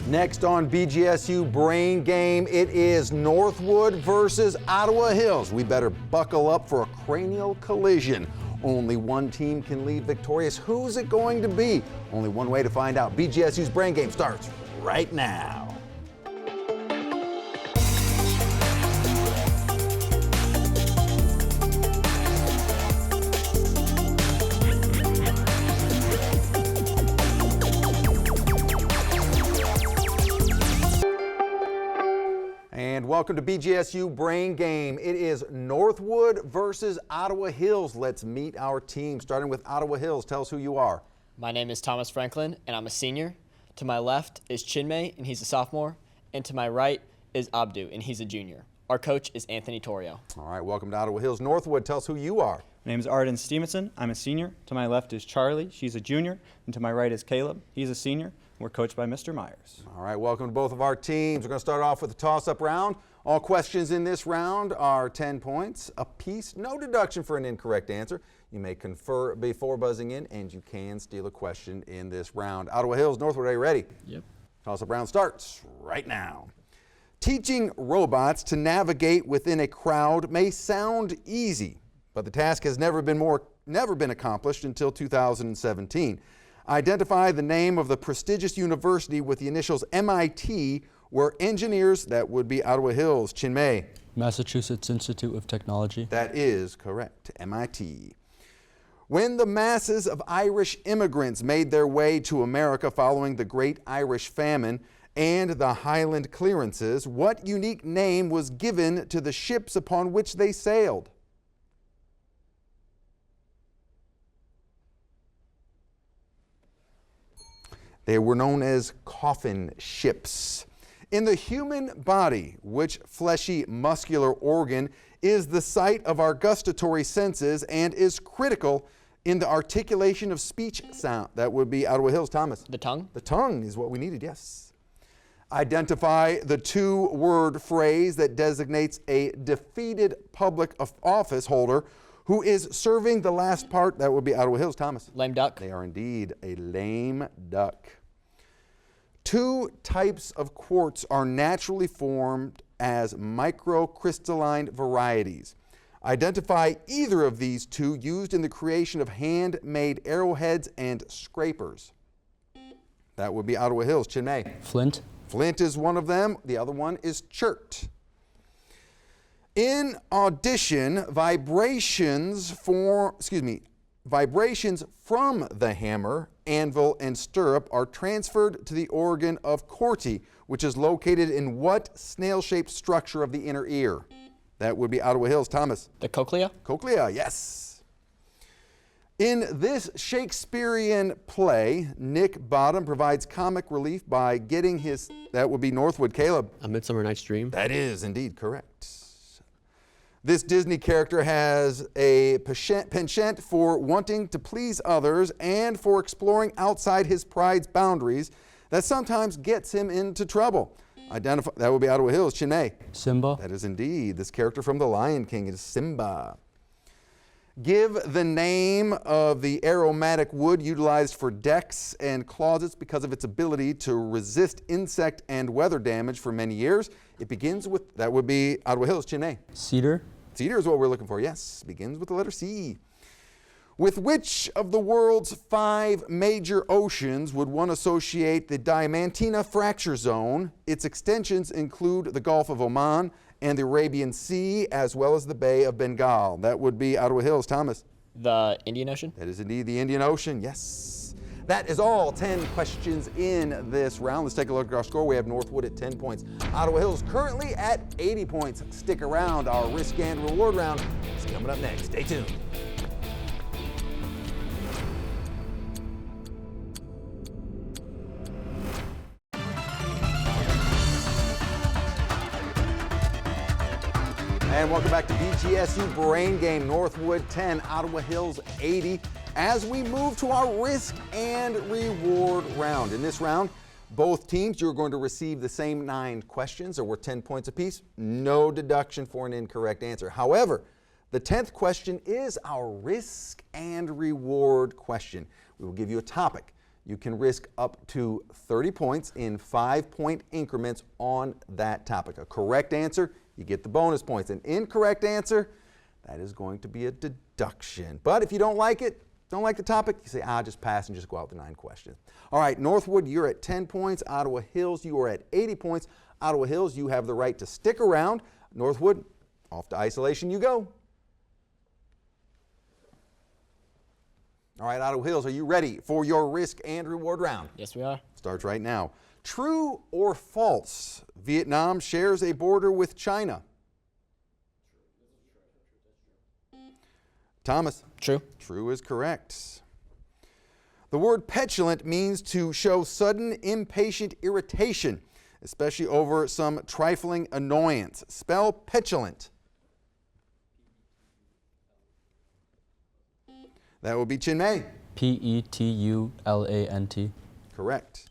Next on BGSU Brain Game, it is Northwood versus Ottawa Hills. We better buckle up for a cranial collision. Only one team can leave victorious. Who's it going to be? Only one way to find out. BGSU's Brain Game starts right now. And welcome to BGSU Brain Game. It is Northwood versus Ottawa Hills. Let's meet our team, starting with Ottawa Hills. Tell us who you are. My name is Thomas Franklin, and I'm a senior. To my left is Chinmay, and he's a sophomore. And to my right is Abdu, and he's a junior. Our coach is Anthony Torrio. All right, welcome to Ottawa Hills. Northwood, tell us who you are. My name is Arden Stevenson. I'm a senior. To my left is Charlie. She's a junior. And to my right is Caleb. He's a senior. We're coached by Mr. Myers. All right, welcome to both of our teams. We're going to start off with a toss-up round. All questions in this round are 10 points apiece. No deduction for an incorrect answer. You may confer before buzzing in, and you can steal a question in this round. Ottawa Hills, Northwood, are you ready? Yep. Toss-up round starts right now. Teaching robots to navigate within a crowd may sound easy, but the task has never been accomplished until 2017. Identify the name of the prestigious university with the initials MIT, where engineers, that would be Ottawa Hills. Chinmay. Massachusetts Institute of Technology. That is correct, MIT. When the masses of Irish immigrants made their way to America following the Great Irish Famine and the Highland clearances, what unique name was given to the ships upon which they sailed? They were known as coffin ships. In the human body, which fleshy muscular organ is the site of our gustatory senses and is critical in the articulation of speech sound? That would be Ottawa Hills. Thomas. The tongue? The tongue is what we needed, yes. Identify the two-word phrase that designates a defeated public office holder who is serving the last part. That would be Ottawa Hills. Thomas. Lame duck? They are indeed a lame duck. Two types of quartz are naturally formed as microcrystalline varieties. Identify either of these two used in the creation of handmade arrowheads and scrapers. That would be Ottawa Hills. Chinmay. Flint. Flint is one of them. The other one is chert. In audition, vibrations from the hammer, anvil, and stirrup are transferred to the organ of Corti, which is located in what snail-shaped structure of the inner ear? That would be Ottawa Hills. Thomas. The cochlea? Cochlea, yes. In this Shakespearean play, Nick Bottom provides comic relief by getting his, that would be Northwood. Caleb. A Midsummer Night's Dream. That is indeed correct. This Disney character has a penchant for wanting to please others and for exploring outside his pride's boundaries that sometimes gets him into trouble. Identify, that would be Ottawa Hills. Chinmay. Simba. That is indeed. This character from The Lion King is Simba. Give the name of the aromatic wood utilized for decks and closets because of its ability to resist insect and weather damage for many years. It begins with, that would be Ottawa Hills. Chinmay. Cedar. Cedar is what we're looking for, yes. Begins with the letter C. With which of the world's 5 major oceans would one associate the Diamantina Fracture Zone? Its extensions include the Gulf of Oman and the Arabian Sea, as well as the Bay of Bengal. That would be Ottawa Hills. Thomas. The Indian Ocean? That is indeed the Indian Ocean, yes. That is all 10 questions in this round. Let's take a look at our score. We have Northwood at 10 points. Ottawa Hills currently at 80 points. Stick around. Our risk and reward round is coming up next. Stay tuned. And welcome back to BGSU Brain Game. Northwood 10, Ottawa Hills 80. As we move to our risk and reward round. In this round, both teams, you're going to receive the same 9 questions. They're worth 10 points apiece. No deduction for an incorrect answer. However, the 10th question is our risk and reward question. We will give you a topic. You can risk up to 30 points in 5-point increments on that topic. A correct answer, you get the bonus points. An incorrect answer, that is going to be a deduction. But if you don't like it, don't like the topic, you say, just pass and just go out with 9 questions. All right, Northwood, you're at 10 points. Ottawa Hills, you are at 80 points. Ottawa Hills, you have the right to stick around. Northwood, off to isolation you go. All right, Ottawa Hills, are you ready for your risk and reward round? Yes, we are. Starts right now. True or false, Vietnam shares a border with China? Thomas? True. True is correct. The word petulant means to show sudden, impatient irritation, especially over some trifling annoyance. Spell petulant. That would be Chinmay. P-E-T-U-L-A-N-T. Correct.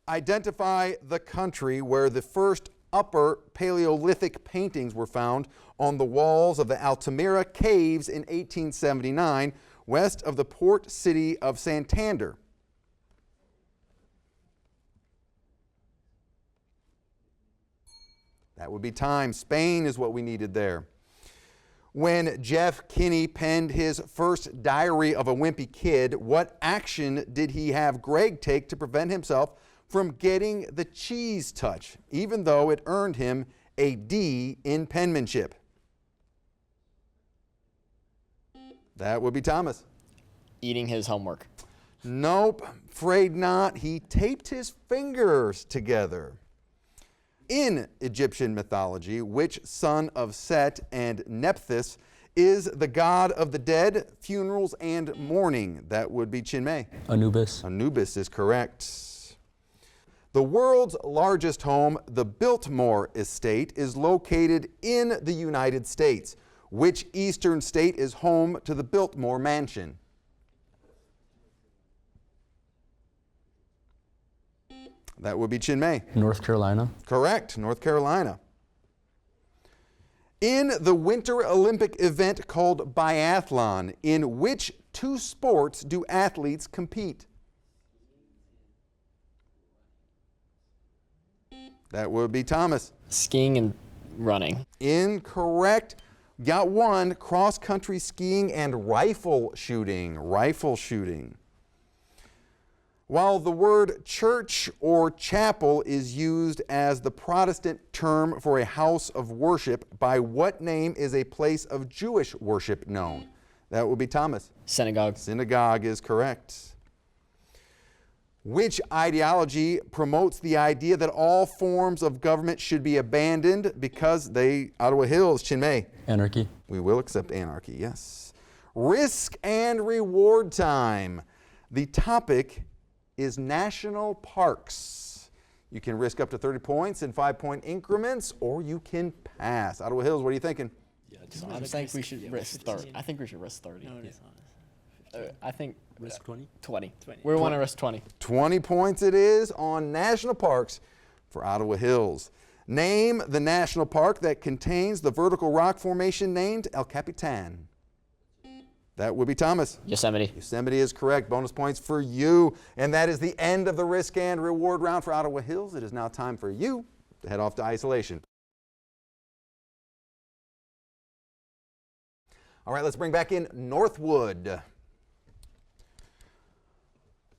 Identify the country where the first Upper Paleolithic paintings were found on the walls of the Altamira Caves in 1879, west of the port city of Santander. That would be time. Spain is what we needed there. When Jeff Kinney penned his first Diary of a Wimpy Kid, what action did he have Greg take to prevent himself from getting the cheese touch, even though it earned him a D in penmanship? That would be Thomas. Eating his homework. Nope, afraid not. He taped his fingers together. In Egyptian mythology, which son of Set and Nephthys is the god of the dead, funerals, and mourning? That would be Chinmay. Anubis. Anubis is correct. The world's largest home, the Biltmore Estate, is located in the United States. Which eastern state is home to the Biltmore Mansion? That would be Chinmay. North Carolina. Correct, North Carolina. In the Winter Olympic event called biathlon, in which 2 sports do athletes compete? That would be Thomas. Skiing and running. Incorrect. Got one, cross-country skiing and rifle shooting. Rifle shooting. While the word church or chapel is used as the Protestant term for a house of worship, by what name is a place of Jewish worship known? That would be Thomas. Synagogue. Synagogue is correct. Which ideology promotes the idea that all forms of government should be abandoned because Ottawa Hills, Chinmay? Anarchy. We will accept anarchy, yes. Risk and reward time. The topic is national parks. You can risk up to 30 points in 5-point increments, or you can pass. Ottawa Hills, what are you thinking? I think we should risk 30. I think we should risk 30. No, it is. I think Risk 20? 20. We want to risk 20. 20 points it is on national parks for Ottawa Hills. Name the national park that contains the vertical rock formation named El Capitan. That would be Thomas. Yosemite. Yosemite is correct. Bonus points for you. And that is the end of the risk and reward round for Ottawa Hills. It is now time for you to head off to isolation. All right, let's bring back in Northwood.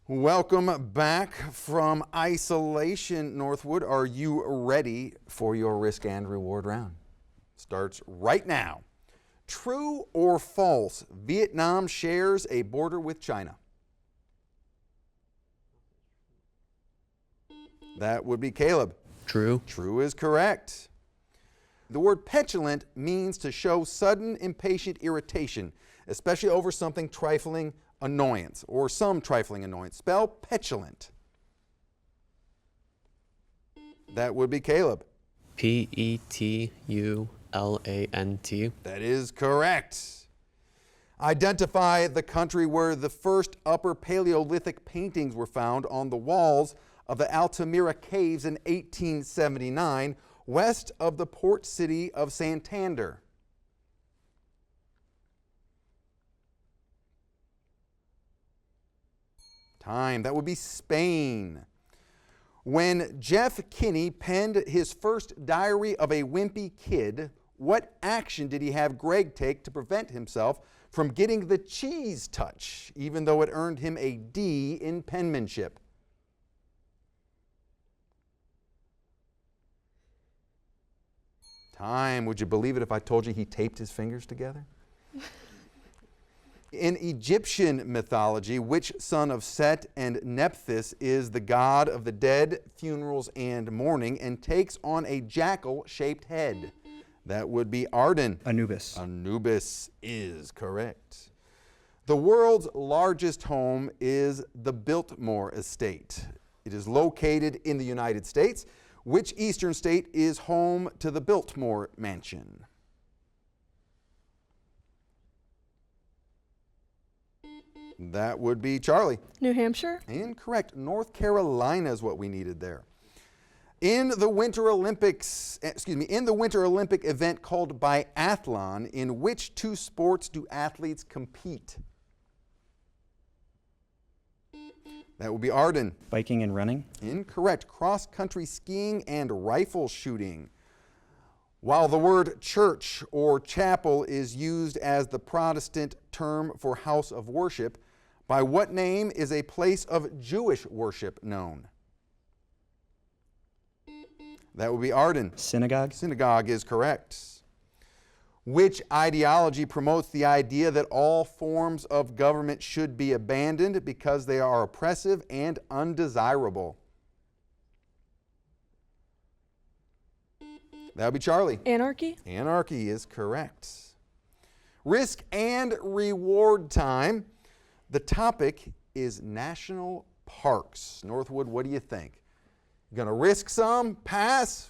Welcome back from isolation, Northwood. Are you ready for your risk and reward round? Starts right now. True or false, Vietnam shares a border with China? That would be Caleb. True. True is correct. The word petulant means to show sudden, impatient irritation, especially over something trifling annoyance or some trifling annoyance. Spell petulant. That would be Caleb. P-E-T-U-L-A-N-T. That is correct. Identify the country where the first Upper Paleolithic paintings were found on the walls of the Altamira Caves in 1879, west of the port city of Santander. Time. That would be Spain. When Jeff Kinney penned his first Diary of a Wimpy Kid, what action did he have Greg take to prevent himself from getting the cheese touch, even though it earned him a D in penmanship? Time. Would you believe it if I told you he taped his fingers together? In Egyptian mythology, which son of Set and Nephthys is the god of the dead, funerals, and mourning, and takes on a jackal-shaped head? That would be Arden. Anubis. Anubis is correct. The world's largest home is the Biltmore Estate. It is located in the United States. Which eastern state is home to the Biltmore Mansion? That would be Charlie. New Hampshire? Incorrect. North Carolina is what we needed there. In the Winter Olympics, in the Winter Olympic event called biathlon, in which two sports do athletes compete? That would be Arden. Biking and running. Incorrect. Cross-country skiing and rifle shooting. While the word church or chapel is used as the Protestant term for house of worship, by what name is a place of Jewish worship known? That would be Arden. Synagogue. Synagogue is correct. Which ideology promotes the idea that all forms of government should be abandoned because they are oppressive and undesirable? That would be Charlie. Anarchy? Anarchy is correct. Risk and reward time. The topic is national parks. Northwood, what do you think? You gonna risk some? Pass?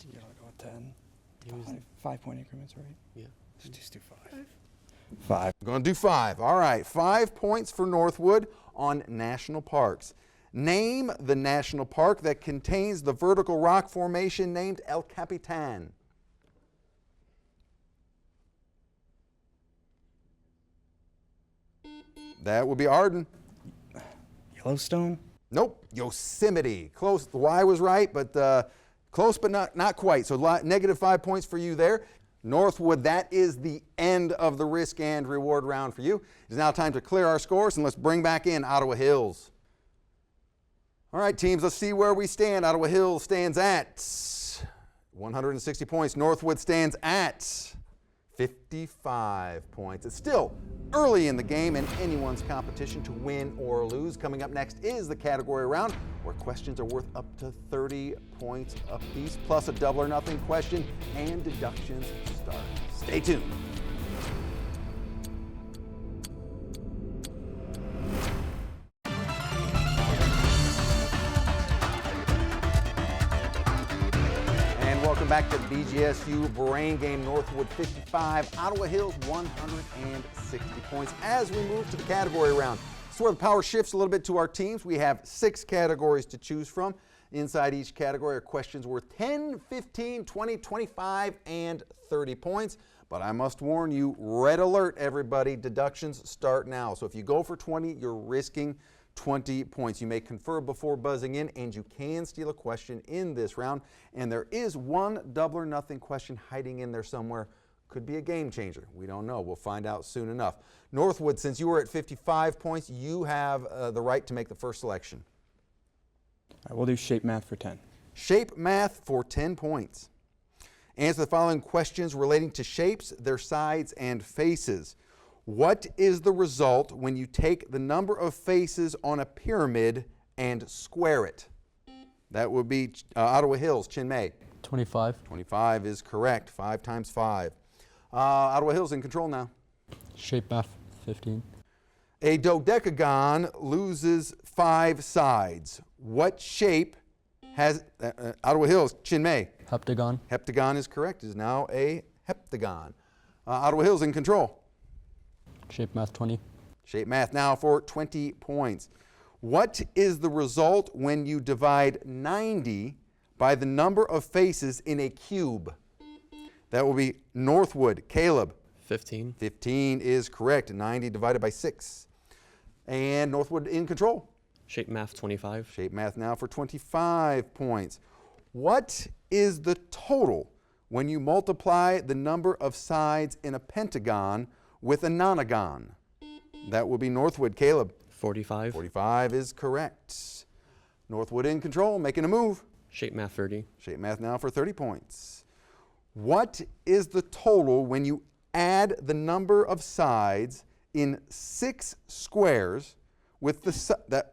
You gotta go with 10. 5-point increments, right? Yeah. Let's just do 5. 5. We're gonna do 5. All right, 5 points for Northwood on national parks. Name the national park that contains the vertical rock formation named El Capitan. That would be Arden. Yellowstone. Nope, Yosemite. Close. The Y was right, but close, but not quite. So negative 5 points for you there. Northwood, that is the end of the risk and reward round for you. It is now time to clear our scores, and let's bring back in Ottawa Hills. All right, teams, let's see where we stand. Ottawa Hills stands at 160 points. Northwood stands at 55 points. It's still early in the game and anyone's competition to win or lose. Coming up next is the category round, where questions are worth up to 30 points apiece, plus a double or nothing question, and deductions start. Stay tuned. Welcome back to BGSU Brain Game. Northwood 55, Ottawa Hills 160 points. As we move to the category round, this is where the power shifts a little bit to our teams. We have 6 categories to choose from. Inside each category are questions worth 10, 15, 20, 25, and 30 points. But I must warn you, red alert everybody, deductions start now. So if you go for 20, you're risking 20 points. You may confer before buzzing in, and you can steal a question in this round. And there is one double or nothing question hiding in there somewhere. Could be a game changer. We don't know. We'll find out soon enough. Northwood, since you were at 55 points, you have the right to make the first selection. All right, we'll do shape math for 10. Shape math for 10 points. Answer the following questions relating to shapes, their sides, and faces. What is the result when you take the number of faces on a pyramid and square it? That would be Ottawa Hills. Chinmay. 25. 25 is correct. 5 times 5. Ottawa Hills in control now. Shape math 15. A dodecagon loses 5 sides. What shape has Ottawa Hills? Chinmay. Heptagon. Heptagon is correct. It is now a heptagon. Ottawa Hills in control. Shape math 20. Shape math now for 20 points. What is the result when you divide 90 by the number of faces in a cube? That will be Northwood. Caleb. 15. 15 is correct. 90 divided by 6. And Northwood in control. Shape Math 25. Shape Math now for 25 points. What is the total when you multiply the number of sides in a pentagon with a nonagon? That will be Northwood. Caleb. 45. 45 is correct. Northwood in control, making a move. Shape Math 30. Shape Math now for 30 points. What is the total when you add the number of sides in 6 squares with the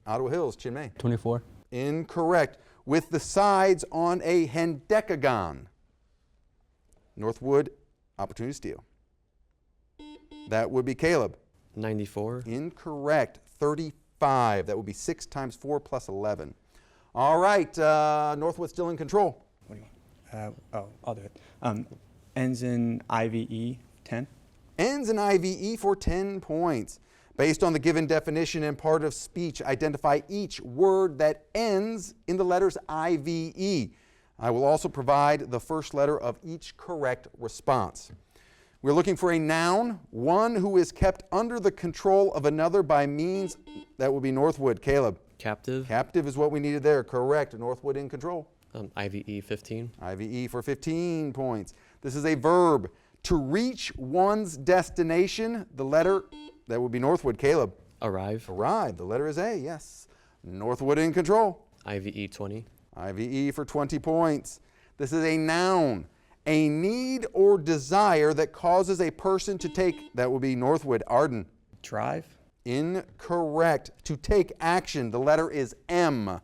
Ottawa Hills, Chinmay. 24. Incorrect. With the sides on a hendecagon. Northwood, opportunity to steal. That would be Caleb. 94. Incorrect. 35. That would be 6 times 4 plus 11. All right. Northwood still in control. What do you want? I'll do it. Ends in IVE, 10. Ends in IVE for 10 points. Based on the given definition and part of speech, identify each word that ends in the letters IVE. I will also provide the first letter of each correct response. We're looking for a noun, one who is kept under the control of another by means, that will be Northwood. Caleb. Captive. Captive is what we needed there. Correct. Northwood in control. IVE 15. IVE for 15 points. This is a verb. To reach one's destination, the letter, that would be Northwood. Caleb. Arrive. Arrive. The letter is A, yes. Northwood in control. IVE 20. IVE for 20 points. This is a noun. A need or desire that causes a person to take, that will be Northwood. Arden. Drive. Incorrect. To take action, the letter is M.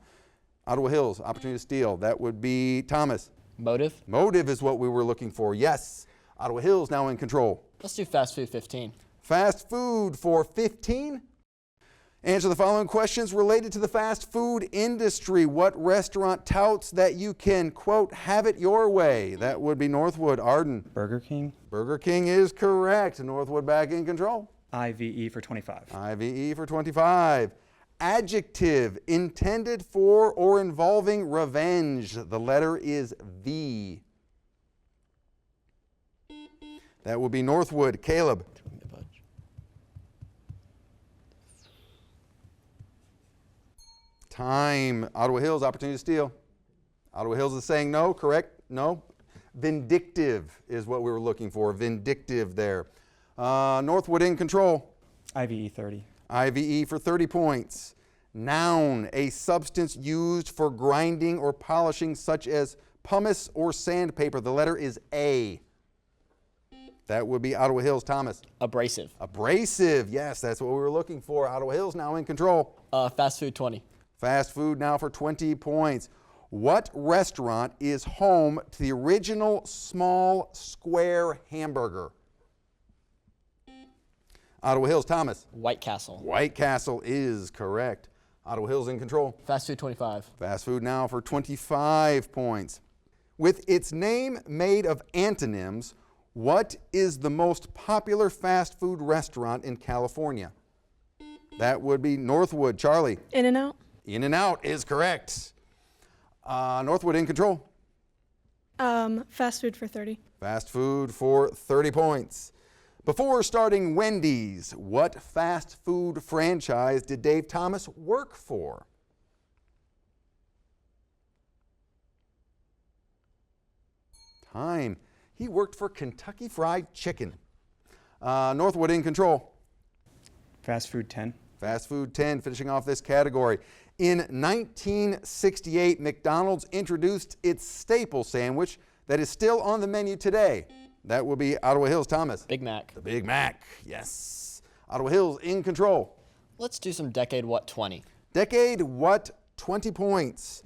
Ottawa Hills, opportunity to steal. That would be Thomas. Motive. Motive is what we were looking for. Yes. Ottawa Hills now in control. Let's do fast food 15. Fast food for 15. Answer the following questions related to the fast food industry. What restaurant touts that you can, quote, have it your way? That would be Northwood. Arden. Burger King. Burger King is correct. Northwood back in control. IVE for 25. IVE for 25. Adjective intended for or involving revenge. The letter is V. That will be Northwood. Caleb. Time. Ottawa Hills, opportunity to steal. Ottawa Hills is saying no, correct? No. Vindictive is what we were looking for. Vindictive there. Northwood in control. IVE 30. IVE for 30 points. Noun, a substance used for grinding or polishing such as pumice or sandpaper. The letter is A. That would be Ottawa Hills. Thomas. Abrasive. Abrasive. Yes, that's what we were looking for. Ottawa Hills now in control. Fast food 20. Fast food now for 20 points. What restaurant is home to the original small square hamburger? Ottawa Hills. Thomas. White Castle. White Castle is correct. Ottawa Hills in control. Fast food 25. Fast food now for 25 points. With its name made of antonyms, what is the most popular fast food restaurant in California? That would be Northwood. Charlie. In-N-Out. In-N-Out is correct. Northwood in control. Fast food for 30. Fast food for 30 points. Before starting Wendy's, what fast food franchise did Dave Thomas work for? Time. He worked for Kentucky Fried Chicken. Northwood in control. Fast food 10. Fast food 10, finishing off this category. In 1968, McDonald's introduced its staple sandwich that is still on the menu today. That will be Ottawa Hills. Thomas. Big Mac. The Big Mac, yes. Ottawa Hills in control. Let's do some decade what 20. Decade what 20 points.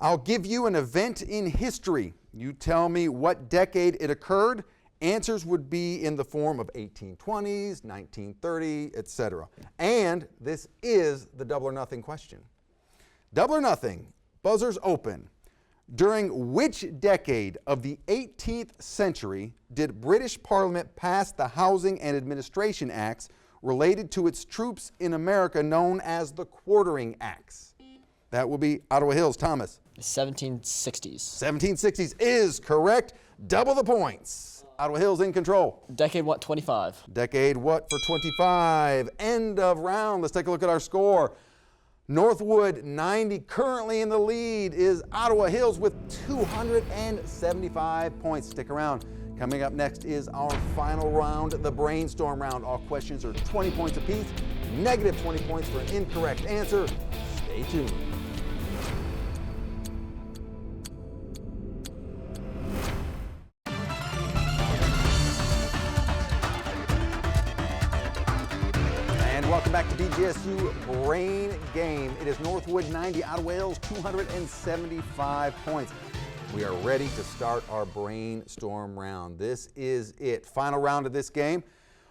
I'll give you an event in history. You tell me what decade it occurred. Answers would be in the form of 1820s, 1930, etc. And this is the double or nothing question. Double or nothing, buzzers open. During which decade of the 18th century did British Parliament pass the Housing and Administration Acts related to its troops in America known as the Quartering Acts? That will be Ottawa Hills. Thomas. The 1760s. 1760s is correct. Double the points. Ottawa Hills in control. Decade what 25. Decade what for 25. End of round. Let's take a look at our score. Northwood 90. Currently in the lead is Ottawa Hills with 275 points. Stick around. Coming up next is our final round, the brainstorm round. All questions are 20 points apiece, negative 20 points for an incorrect answer. Stay tuned. Welcome back to BGSU Brain Game. It is Northwood 90, Ottawa Hills 275 points. We are ready to start our brainstorm round. This is it. Final round of this game.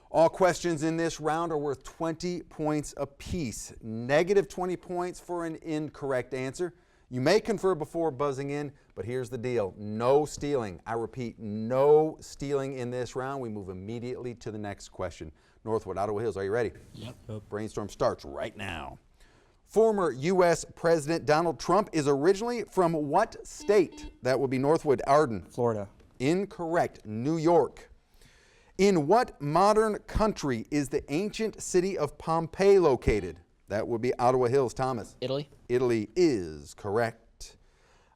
All questions in this round are worth 20 points apiece. Negative 20 points for an incorrect answer. You may confer before buzzing in, but here's the deal. No stealing. I repeat, no stealing in this round. We move immediately to the next question. Northwood, Ottawa Hills, are you ready? Yep. Brainstorm starts right now. Former U.S. President Donald Trump is originally from what state? That would be Northwood. Arden. Florida. Incorrect. New York. In what modern country is the ancient city of Pompeii located? That would be Ottawa Hills. Thomas. Italy. Italy is correct.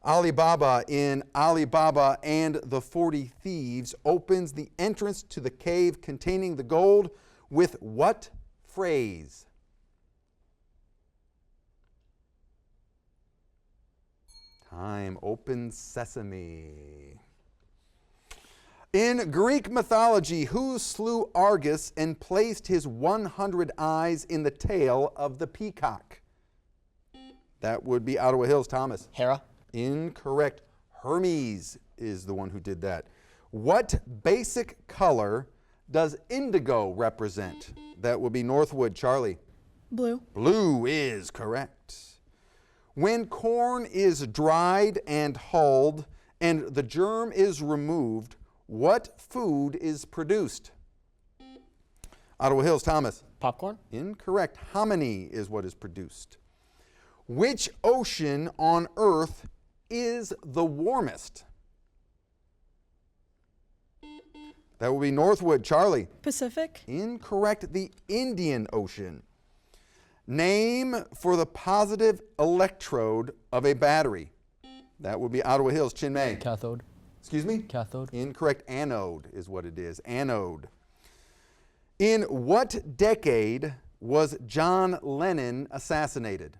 Alibaba in Alibaba and the 40 Thieves opens the entrance to the cave containing the gold with what phrase? Time. Open sesame. In Greek mythology, who slew Argus and placed his 100 eyes in the tail of the peacock? That would be Ottawa Hills. Thomas. Hera. Incorrect. Hermes is the one who did that. What basic color does indigo represent? That will be Northwood. Charlie. Blue. Blue is correct. When corn is dried and hulled and the germ is removed, what food is produced? Ottawa Hills. Thomas. Popcorn. Incorrect. Hominy is what is produced. Which ocean on Earth is the warmest? That will be Northwood. Charlie. Pacific. Incorrect. The Indian Ocean. Name for the positive electrode of a battery. That would be Ottawa Hills. Chinmay. Cathode. Excuse me? Cathode. Incorrect. Anode is what it is. Anode. In what decade was John Lennon assassinated?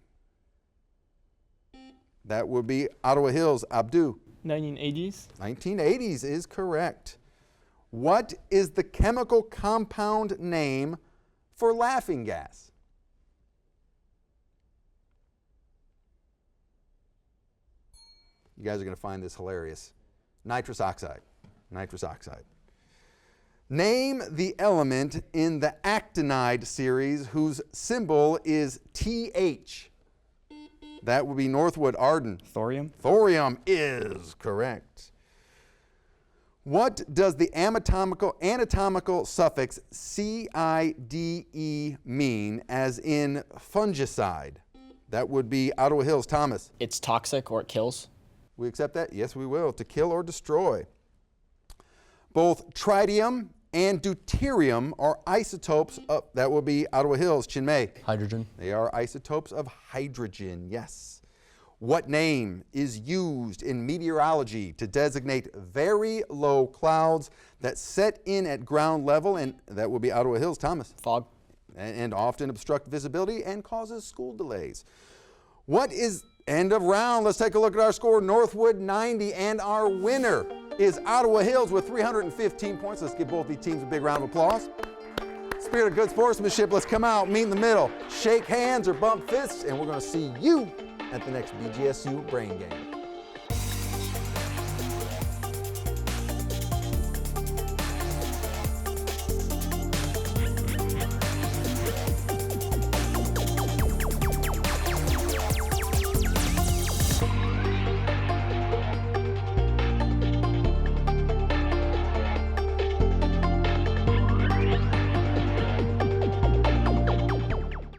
That would be Ottawa Hills. Abdu. 1980s. 1980s is correct. What is the chemical compound name for laughing gas? You guys are going to find this hilarious. Nitrous oxide. Nitrous oxide. Name the element in the actinide series whose symbol is TH. That would be Northwood. Arden. Thorium. Thorium is correct. What does the anatomical suffix CIDE mean, as in fungicide? That would be Ottawa Hills. Thomas. It's toxic or it kills. We accept that? Yes, we will. To kill or destroy. Both tritium and deuterium are isotopes of, that will be Ottawa Hills. Chinmay. Hydrogen. They are isotopes of hydrogen, yes. What name is used in meteorology to designate very low clouds that set in at ground level? And that will be Ottawa Hills. Thomas. Fog. And often obstruct visibility and causes school delays. What is end of round? Let's take a look at our score. Northwood 90, and our winner is Ottawa Hills with 315 points. Let's give both these teams a big round of applause. Spirit of good sportsmanship, let's come out, meet in the middle, shake hands or bump fists, and we're going to see you at the next BGSU Brain Game.